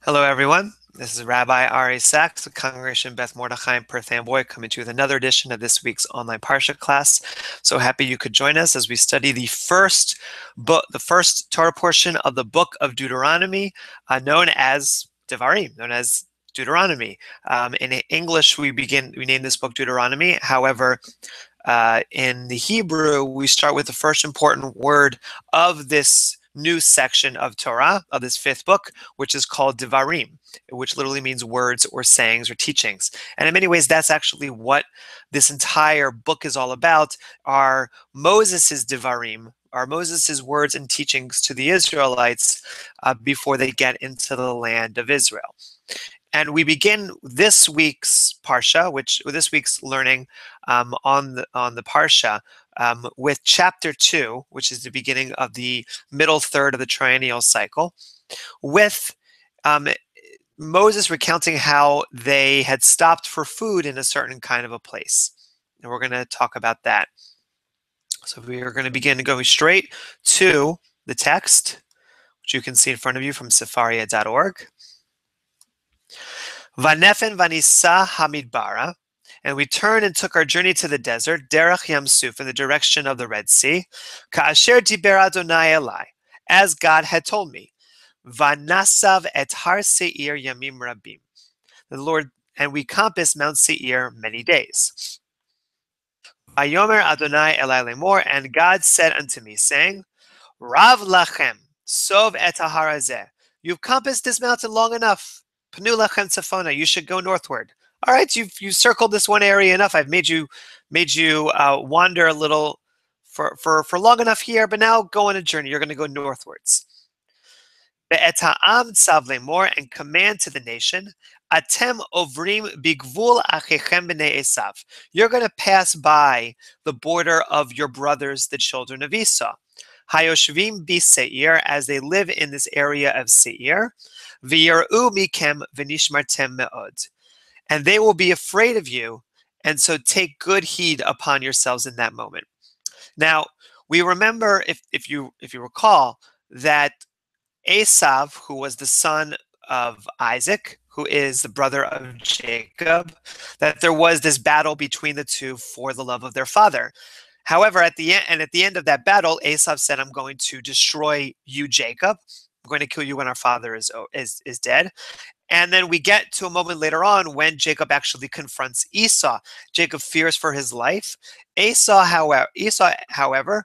Hello, everyone. This is Rabbi Ari Sachs of Congregation Beth Mordechai in Perth Amboy, coming to you with another edition of this week's online Parashah class. So happy you could join us as we study the first book, the first Torah portion of the book of Deuteronomy, known as Devarim, known as Deuteronomy. In English, we name this book Deuteronomy. However, in the Hebrew, we start with the first important word of this new section of Torah, of this fifth book, which is called Devarim, which literally means words or sayings or teachings. And in many ways, that's actually what this entire book is all about, are Moses's Devarim, are Moses's words and teachings to the Israelites before they get into the land of Israel. And we begin this week's Parsha, this week's learning on the Parsha, with chapter 2, which is the beginning of the middle third of the triennial cycle, with Moses recounting how they had stopped for food in a certain kind of a place. And we're going to talk about that. So we are going to begin going straight to the text, which you can see in front of you from sefaria.org. Vanefen vanisa hamidbara, and we turned and took our journey to the desert, derech Yam Suf, in the direction of the Red Sea, ka'asher diber Adonai elai, as God had told me, vanasav et har Seir yamim rabim, the Lord, and we compassed Mount Seir many days. Vayomer Adonai elai lemor, and God said unto me, saying, Rav lachem, sov et har hazeh, you've compassed this mountain long enough. Panu lachem tzafona, you should go northward. All right, you've circled this one area enough. I've made you wander a little for long enough here, but now go on a journey. You're going to go northwards. Ve'et ha'am tzav lemor, and command to the nation, Atem ovrim bigvul achechem b'nei Esav. You're going to pass by the border of your brothers, the children of Esau. Hayoshvim bi Seir, as they live in this area of Seir. V'yir'u mikem v'nishmartem me'od, and they will be afraid of you, and so take good heed upon yourselves in that moment. Now, we remember, if you recall, that Esau, who was the son of Isaac, who is the brother of Jacob, that there was this battle between the two for the love of their father. However, at the end of that battle, Esau said, I'm going to destroy you, Jacob. I'm going to kill you when our father is dead. And then we get to a moment later on when Jacob actually confronts Esau. Jacob fears for his life. Esau, however,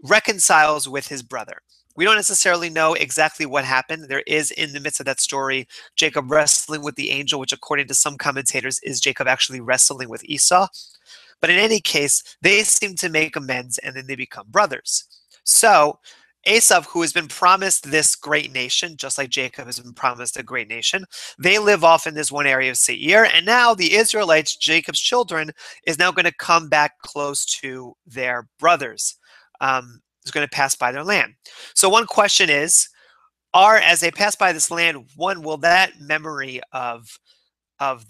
reconciles with his brother. We don't necessarily know exactly what happened. There is, in the midst of that story, Jacob wrestling with the angel, which according to some commentators is Jacob actually wrestling with Esau. But in any case, they seem to make amends, and then they become brothers. So Esau, who has been promised this great nation, just like Jacob has been promised a great nation, they live off in this one area of Seir, and now the Israelites, Jacob's children, is now going to come back close to their brothers. Is going to pass by their land. So one question is, as they pass by this land, one, will that memory of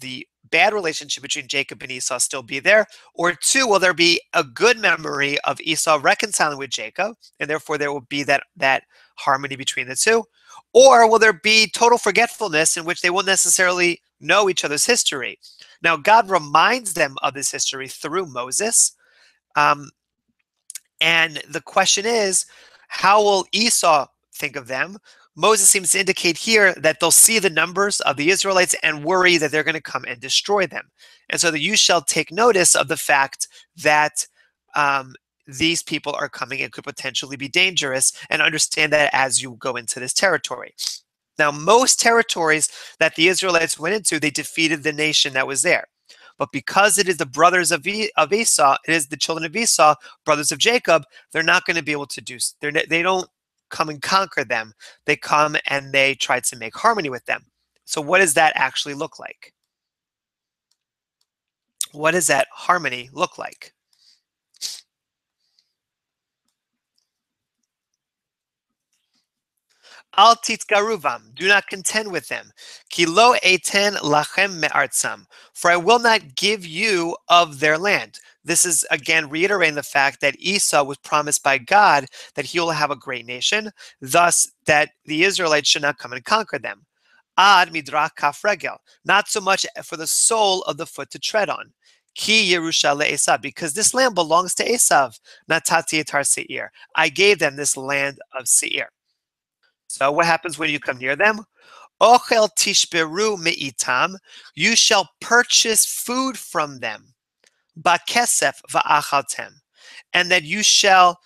the bad relationship between Jacob and Esau still be there? Or two, will there be a good memory of Esau reconciling with Jacob, and therefore there will be that harmony between the two? Or will there be total forgetfulness in which they won't necessarily know each other's history? Now, God reminds them of this history through Moses. And the question is, how will Esau think of them? Moses seems to indicate here that they'll see the numbers of the Israelites and worry that they're going to come and destroy them. And so you shall take notice of the fact that these people are coming and could potentially be dangerous, and understand that as you go into this territory. Now, most territories that the Israelites went into, they defeated the nation that was there. But because it is the brothers of Esau, it is the children of Esau, brothers of Jacob, they're not going to be able to do, they don't come and conquer them. They come and they try to make harmony with them. So what does that actually look like? What does that harmony look like? Al titgaruvam, do not contend with them. Ki lo eten lachem me'artzam, for I will not give you of their land. This is again reiterating the fact that Esau was promised by God that he will have a great nation, thus that the Israelites should not come and conquer them. ad midrak kaf regel, not so much for the sole of the foot to tread on. Ki Yerusha le'Esav, because this land belongs to Esav. Natati etar Seir. I gave them this land of Seir. So what happens when you come near them? Ochel tishberu me'itam. You shall purchase food from them. Bakesef va'achaltem. And that you shall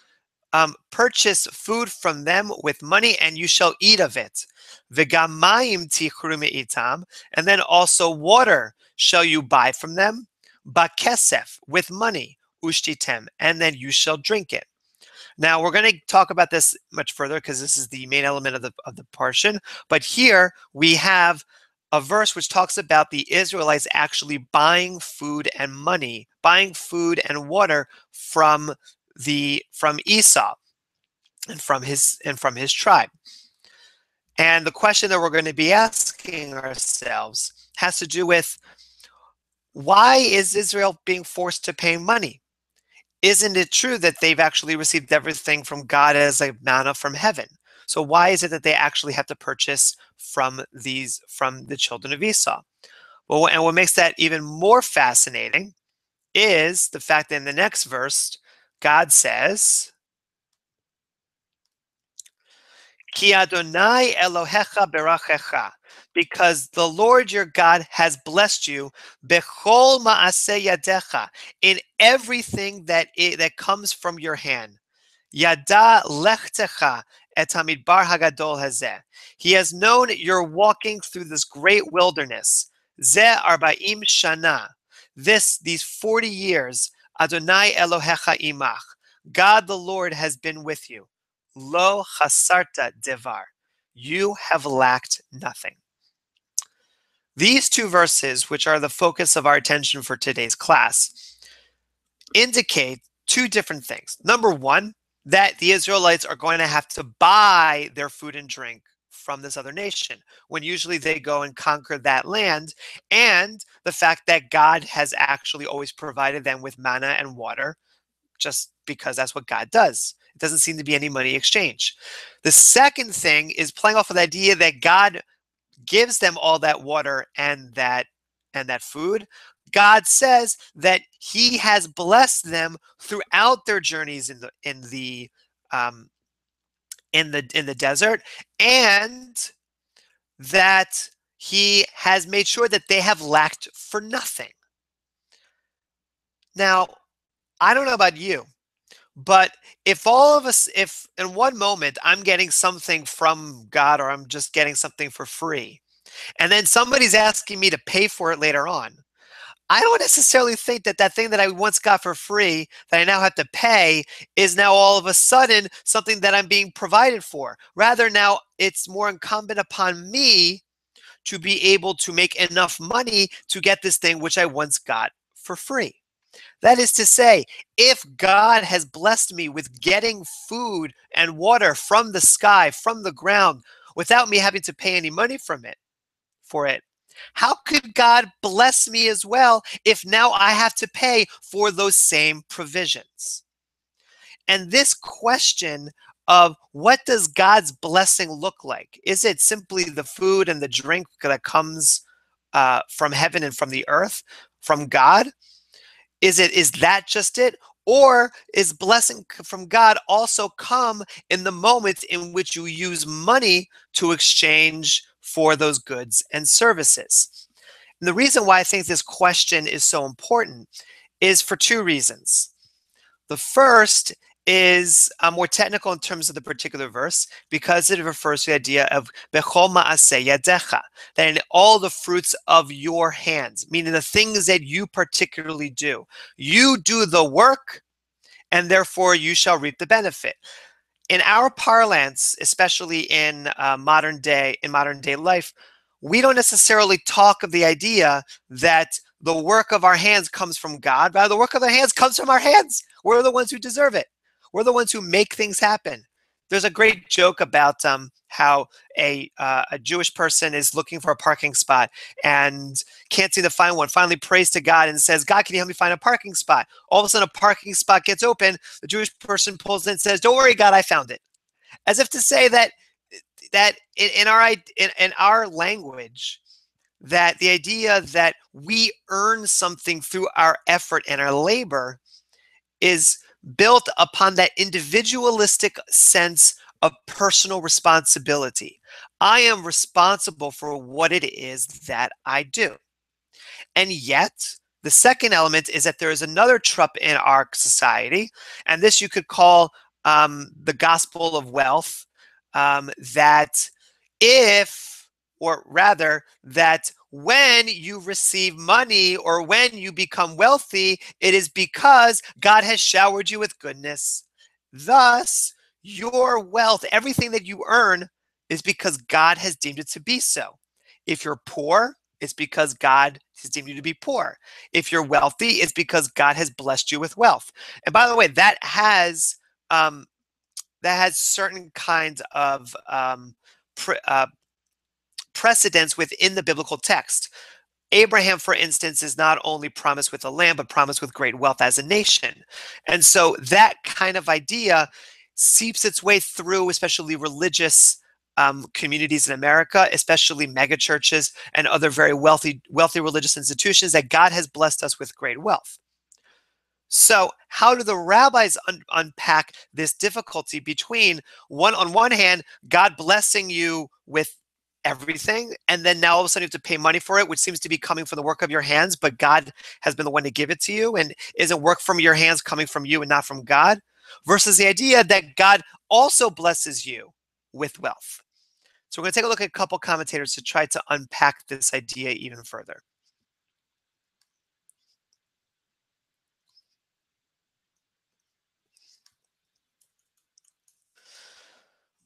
purchase food from them with money, and you shall eat of it. V'gamayim tichru me'itam. And then also water shall you buy from them. Bakesef, with money. Ushtitem. And then you shall drink it. Now, we're going to talk about this much further because this is the main element of the portion. But here we have a verse which talks about the Israelites actually buying food and money, buying food and water from Esau and from his tribe. And the question that we're going to be asking ourselves has to do with, why is Israel being forced to pay money? Isn't it true that they've actually received everything from God as a manna from heaven? So why is it that they actually have to purchase from the children of Esau? Well, and what makes that even more fascinating is the fact that in the next verse, God says, Ki Adonai Elohecha berachecha, because the Lord your God has blessed you bechol ma'aseh yadecha, in everything that comes from your hand. Yada lechtecha et hamidbar hagadol hazeh. He has known you're walking through this great wilderness. Ze arba'im shana. These 40 years, Adonai Elohecha imach. God the Lord has been with you. Lo chasarta devar. You have lacked nothing. These two verses, which are the focus of our attention for today's class, indicate two different things. Number one, that the Israelites are going to have to buy their food and drink from this other nation, when usually they go and conquer that land, and the fact that God has actually always provided them with manna and water, just because that's what God does. It doesn't seem to be any money exchange. The second thing is playing off of the idea that God gives them all that water and that food. God says that He has blessed them throughout their journeys in the desert, and that He has made sure that they have lacked for nothing. Now, I don't know about you, but if in one moment I'm getting something from God, or I'm just getting something for free, and then somebody's asking me to pay for it later on, I don't necessarily think that thing that I once got for free that I now have to pay is now all of a sudden something that I'm being provided for. Rather, now it's more incumbent upon me to be able to make enough money to get this thing which I once got for free. That is to say, if God has blessed me with getting food and water from the sky, from the ground, without me having to pay any money for it, how could God bless me as well if now I have to pay for those same provisions? And this question of what does God's blessing look like? Is it simply the food and the drink that comes from heaven and from the earth, from God? Is that just it? Or is blessing from God also come in the moment in which you use money to exchange for those goods and services? And the reason why I think this question is so important is for two reasons. The first is more technical in terms of the particular verse, because it refers to the idea of bechol ma'aseh yadecha, that in all the fruits of your hands, meaning the things that you particularly do. You do the work, and therefore you shall reap the benefit. In our parlance, especially in modern day life, we don't necessarily talk of the idea that the work of our hands comes from God. Rather, the work of our hands comes from our hands. We're the ones who deserve it. We're the ones who make things happen. There's a great joke about how a Jewish person is looking for a parking spot and can't seem to find one. Finally prays to God and says, God, can you help me find a parking spot? All of a sudden, a parking spot gets open. The Jewish person pulls in and says, don't worry, God, I found it. As if to say that that in our language, that the idea that we earn something through our effort and our labor is built upon that individualistic sense of personal responsibility. I am responsible for what it is that I do. And yet, the second element is that there is another trap in our society, and this you could call the gospel of wealth, that if, or rather, that when you receive money or when you become wealthy, it is because God has showered you with goodness. Thus, your wealth, everything that you earn, is because God has deemed it to be so. If you're poor, it's because God has deemed you to be poor. If you're wealthy, it's because God has blessed you with wealth. And by the way, um, that has certain kinds of pre- uh, precedents within the biblical text. Abraham, for instance, is not only promised with a land, but promised with great wealth as a nation. And so that kind of idea seeps its way through, especially religious communities in America, especially megachurches and other very wealthy religious institutions, that God has blessed us with great wealth. So how do the rabbis unpack this difficulty between, on one hand, God blessing you with everything, and then now all of a sudden you have to pay money for it, which seems to be coming from the work of your hands, but God has been the one to give it to you, and isn't work from your hands coming from you and not from God, versus the idea that God also blesses you with wealth. So we're going to take a look at a couple commentators to try to unpack this idea even further.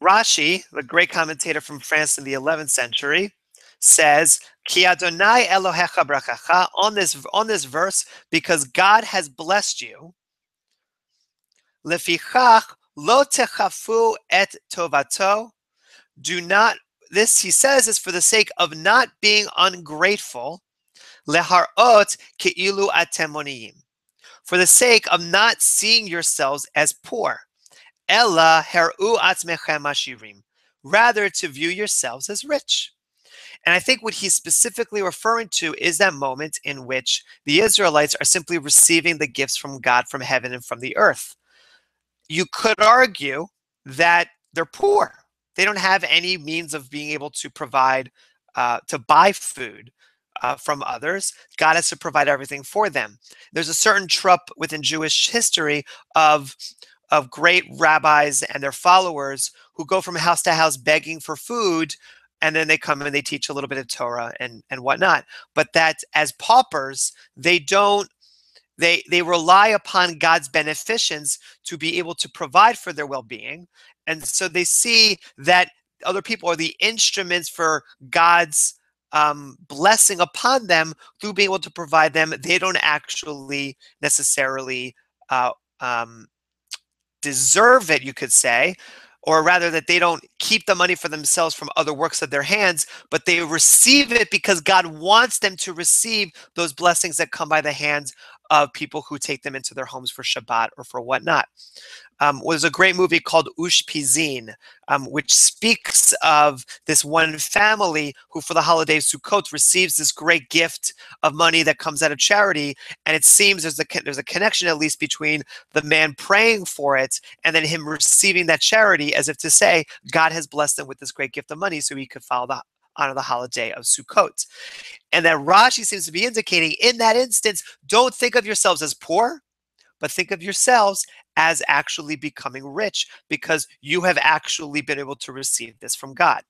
Rashi, the great commentator from France in the 11th century, says, Ki Adonai Elohecha brachacha, on this verse, because God has blessed you, lefichach lo techafu et tovato, do not, this he says is for the sake of not being ungrateful, leharot keilu atem oniyim, for the sake of not seeing yourselves as poor. Ella heru atzmechem ashirim, rather to view yourselves as rich. And I think what he's specifically referring to is that moment in which the Israelites are simply receiving the gifts from God, from heaven and from the earth. You could argue that they're poor. They don't have any means of being able to provide, to buy food from others. God has to provide everything for them. There's a certain trope within Jewish history of great rabbis and their followers who go from house to house begging for food, and then they come and they teach a little bit of Torah and whatnot. But that as paupers, they don't, they rely upon God's beneficence to be able to provide for their well-being. And so they see that other people are the instruments for God's blessing upon them through being able to provide them. They don't actually necessarily deserve it, you could say, or rather that they don't keep the money for themselves from other works of their hands, but they receive it because God wants them to receive those blessings that come by the hands of people who take them into their homes for Shabbat or for whatnot. Was a great movie called Ushpizin, which speaks of this one family who, for the holiday of Sukkot, receives this great gift of money that comes out of charity. And it seems there's a connection, at least, between the man praying for it and then him receiving that charity, as if to say, God has blessed them with this great gift of money so he could honor the holiday of Sukkot. And that Rashi seems to be indicating in that instance, don't think of yourselves as poor, but think of yourselves as actually becoming rich because you have actually been able to receive this from God.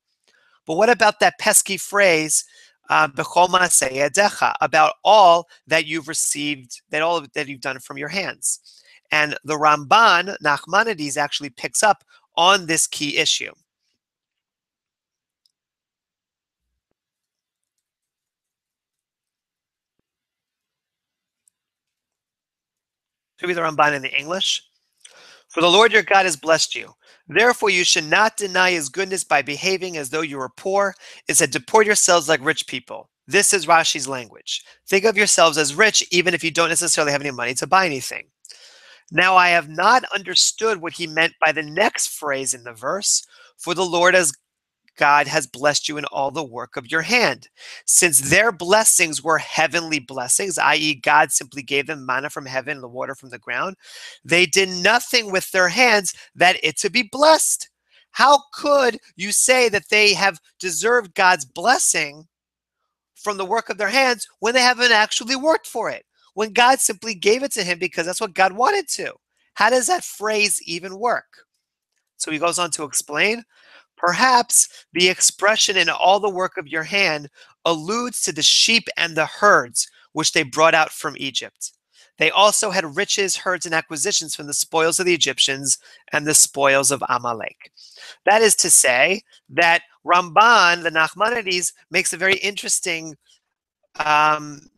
But what about that pesky phrase, "B'chol ma'aseh yadecha," about all that you've received, all that you've done from your hands? And the Ramban, Nachmanides, actually picks up on this key issue. Maybe the Ramban in the English. For the Lord your God has blessed you. Therefore, you should not deny his goodness by behaving as though you were poor. It said, deport yourselves like rich people. This is Rashi's language. Think of yourselves as rich, even if you don't necessarily have any money to buy anything. Now, I have not understood what he meant by the next phrase in the verse. For the Lord God has blessed you in all the work of your hand. Since their blessings were heavenly blessings, i.e., God simply gave them manna from heaven and the water from the ground, they did nothing with their hands that it to be blessed. How could you say that they have deserved God's blessing from the work of their hands when they haven't actually worked for it? When God simply gave it to him because that's what God wanted to. How does that phrase even work? So he goes on to explain, perhaps the expression in all the work of your hand alludes to the sheep and the herds which they brought out from Egypt. They also had riches, herds, and acquisitions from the spoils of the Egyptians and the spoils of Amalek. That is to say that Ramban, the Nachmanides, makes a very interesting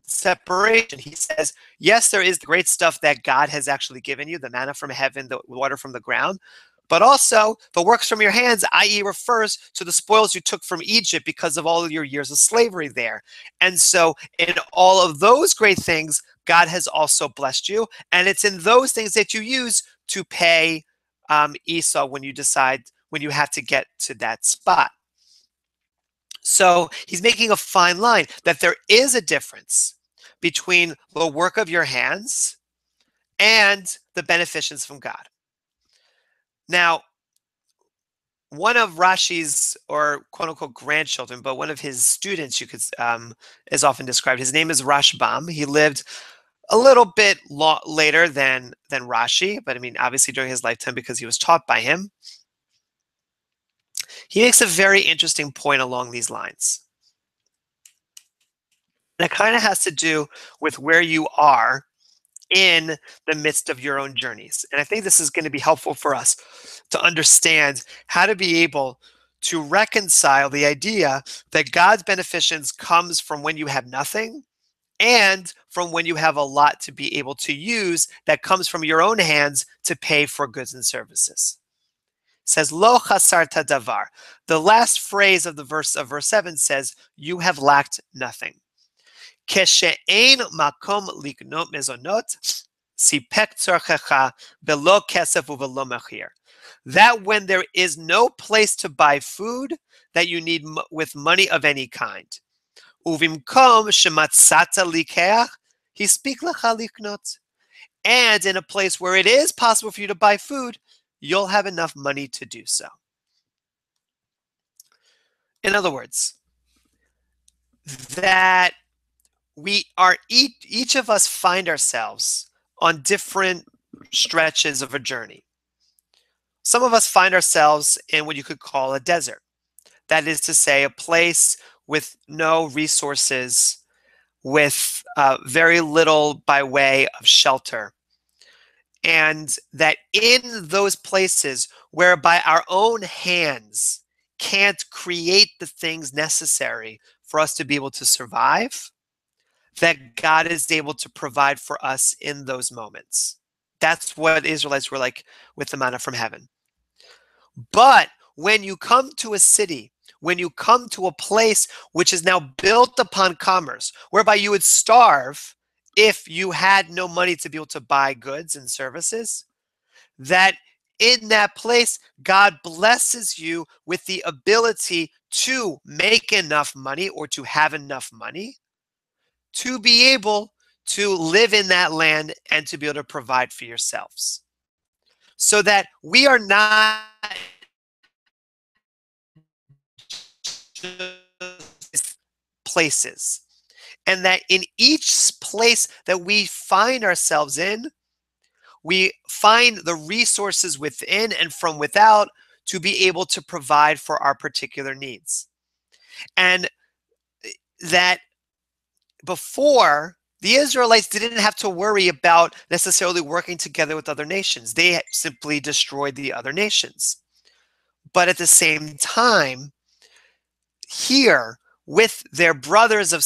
separation. He says, yes, there is the great stuff that God has actually given you, the manna from heaven, the water from the ground, but also the works from your hands, i.e., refers to the spoils you took from Egypt because of all of your years of slavery there. And so in all of those great things, God has also blessed you. And it's in those things that you use to pay Esau when you have to get to that spot. So he's making a fine line that there is a difference between the work of your hands and the beneficence from God. Now, one of Rashi's, or quote unquote grandchildren, but one of his students, is often described. His name is Rashbam. He lived a little bit later than Rashi, but I mean, obviously during his lifetime because he was taught by him. He makes a very interesting point along these lines. And it kind of has to do with where you are in the midst of your own journeys. And I think this is going to be helpful for us to understand how to be able to reconcile the idea that God's beneficence comes from when you have nothing and from when you have a lot to be able to use that comes from your own hands to pay for goods and services. It says, Lo chasarta davar. The last phrase of verse 7 says, you have lacked nothing. Keshe'ein makom liknot mezonot, sipek tzorchecha belo kesef uvelo mechir. That when there is no place to buy food that you need with money of any kind. Uvimkom shematzata likeach, hispik lecha liknot. And in a place where it is possible for you to buy food, you'll have enough money to do so. In other words, that we are each of us find ourselves on different stretches of a journey. Some of us find ourselves in what you could call a desert. That is to say, a place with no resources, with very little by way of shelter. And that in those places whereby our own hands can't create the things necessary for us to be able to survive, that God is able to provide for us in those moments. That's what Israelites were like with the manna from heaven. But when you come to a city, when you come to a place which is now built upon commerce, whereby you would starve if you had no money to be able to buy goods and services, that in that place, God blesses you with the ability to make enough money or to have enough money to be able to live in that land and to be able to provide for yourselves. So that we are not places. And that in each place that we find ourselves in, we find the resources within and from without to be able to provide for our particular needs. And that before, the Israelites didn't have to worry about necessarily working together with other nations. They simply destroyed the other nations. But at the same time, here with their brothers of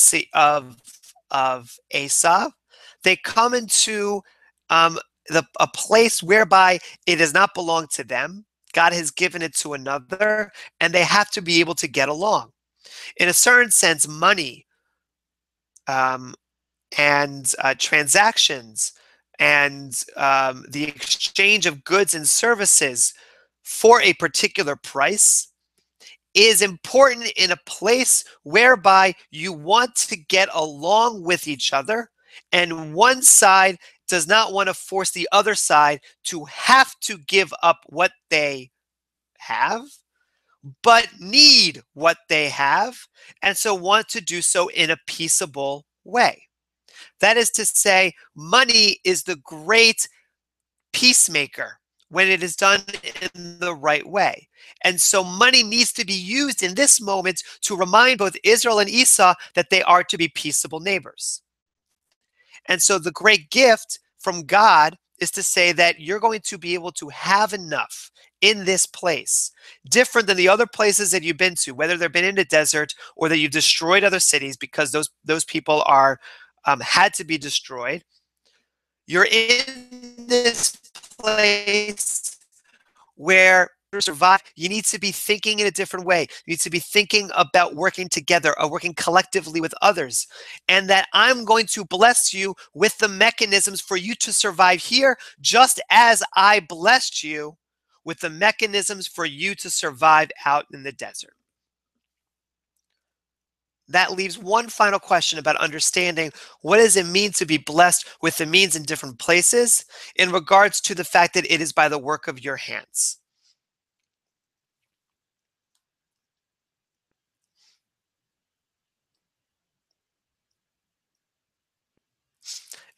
Esau, they come into a place whereby it does not belong to them. God has given it to another, and they have to be able to get along. In a certain sense, money and transactions and the exchange of goods and services for a particular price is important in a place whereby you want to get along with each other, and one side does not want to force the other side to have to give up what they have, but need what they have, and so want to do so in a peaceable way. That is to say, money is the great peacemaker when it is done in the right way. And so money needs to be used in this moment to remind both Israel and Esau that they are to be peaceable neighbors. And so the great gift from God is to say that you're going to be able to have enough in this place, different than the other places that you've been to, whether they've been in the desert or that you've destroyed other cities because those people are had to be destroyed. You're in this place where to survive, you need to be thinking in a different way. You need to be thinking about working together or working collectively with others. And that I'm going to bless you with the mechanisms for you to survive here, just as I blessed you with the mechanisms for you to survive out in the desert. That leaves one final question about understanding what does it mean to be blessed with the means in different places in regards to the fact that it is by the work of your hands.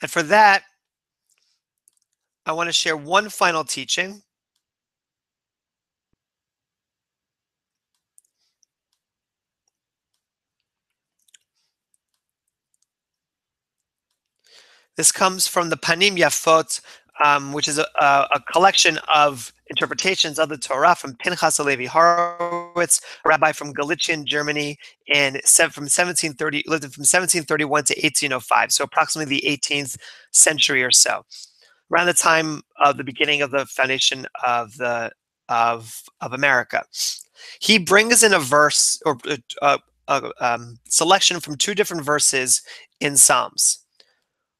And for that, I want to share one final teaching. This comes from the Panim Yafot, which is a collection of interpretations of the Torah from Pinchas Halevi Horowitz, a rabbi from Galician, Germany, from 1730, lived from 1731 to 1805, so approximately the 18th century or so, around the time of the beginning of the foundation of America. He brings in a verse or a selection from two different verses in Psalms.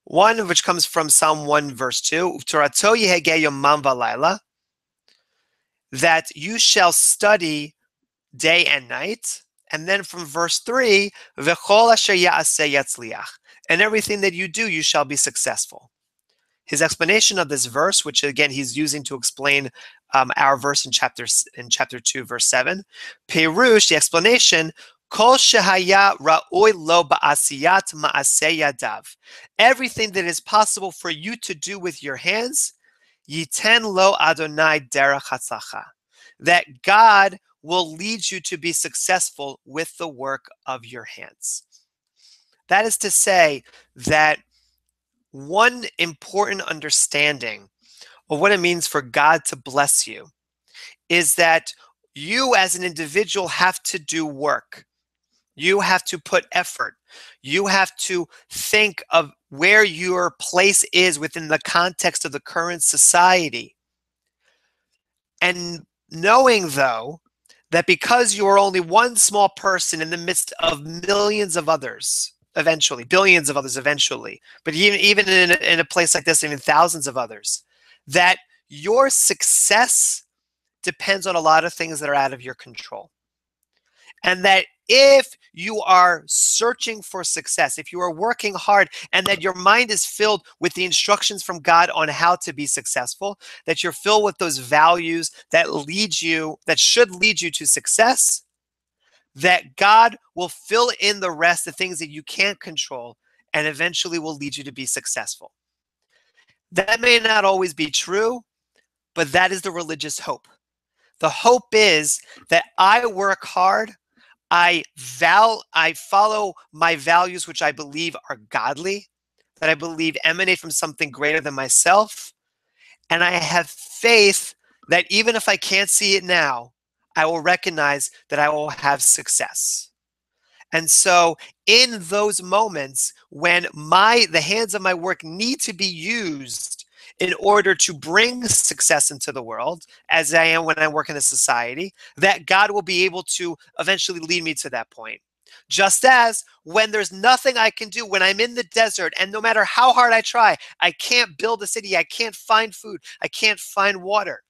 One of which comes from Psalm 1, verse 2, Torato yehege yomam v'layla, that you shall study day and night. And then from verse 3, v'chol asher ya'aseh yatzliach, and everything that you do, you shall be successful. His explanation of this verse, which again he's using to explain our verse in chapter 2, verse 7, Perush, the explanation, Kol shehaya ra'oi lo ba'asiyat ma'aseh yadav. Everything that is possible for you to do with your hands, yiten lo Adonai derech hatzlacha. That God will lead you to be successful with the work of your hands. That is to say that one important understanding of what it means for God to bless you is that you as an individual have to do work. You have to put effort. You have to think of where your place is within the context of the current society. And knowing, though, that because you are only one small person in the midst of millions of others, eventually, billions of others eventually, but even in a place like this, even thousands of others, that your success depends on a lot of things that are out of your control. And that if you are searching for success, if you are working hard, and that your mind is filled with the instructions from God on how to be successful, that you're filled with those values that should lead you to success, that God will fill in the rest, the things that you can't control, and eventually will lead you to be successful. That may not always be true, but that is the religious hope. The hope is that I work hard, I follow my values, which I believe are godly, that I believe emanate from something greater than myself. And I have faith that even if I can't see it now, I will recognize that I will have success. And so in those moments when the hands of my work need to be used in order to bring success into the world, as I am when I work in a society, that God will be able to eventually lead me to that point. Just as when there's nothing I can do, when I'm in the desert, and no matter how hard I try, I can't build a city, I can't find food, I can't find water,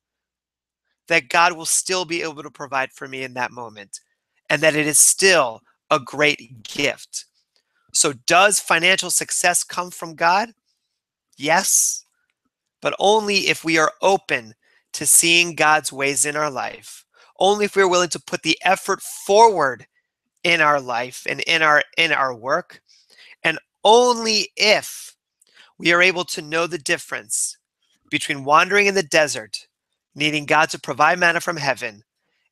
that God will still be able to provide for me in that moment. and that it is still a great gift. So does financial success come from God? Yes, but only if we are open to seeing God's ways in our life. Only if we're willing to put the effort forward in our life and in our work, and only if we are able to know the difference between wandering in the desert, needing God to provide manna from heaven,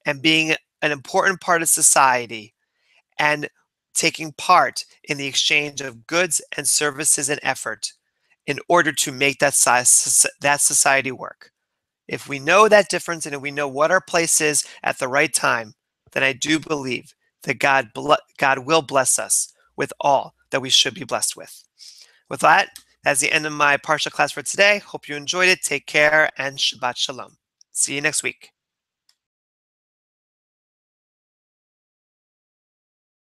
and being an important part of society and taking part in the exchange of goods and services and effort in order to make that society work. If we know that difference and if we know what our place is at the right time, then I do believe that God will bless us with all that we should be blessed with. With that, that's the end of my Parsha class for today. Hope you enjoyed it. Take care and Shabbat Shalom. See you next week.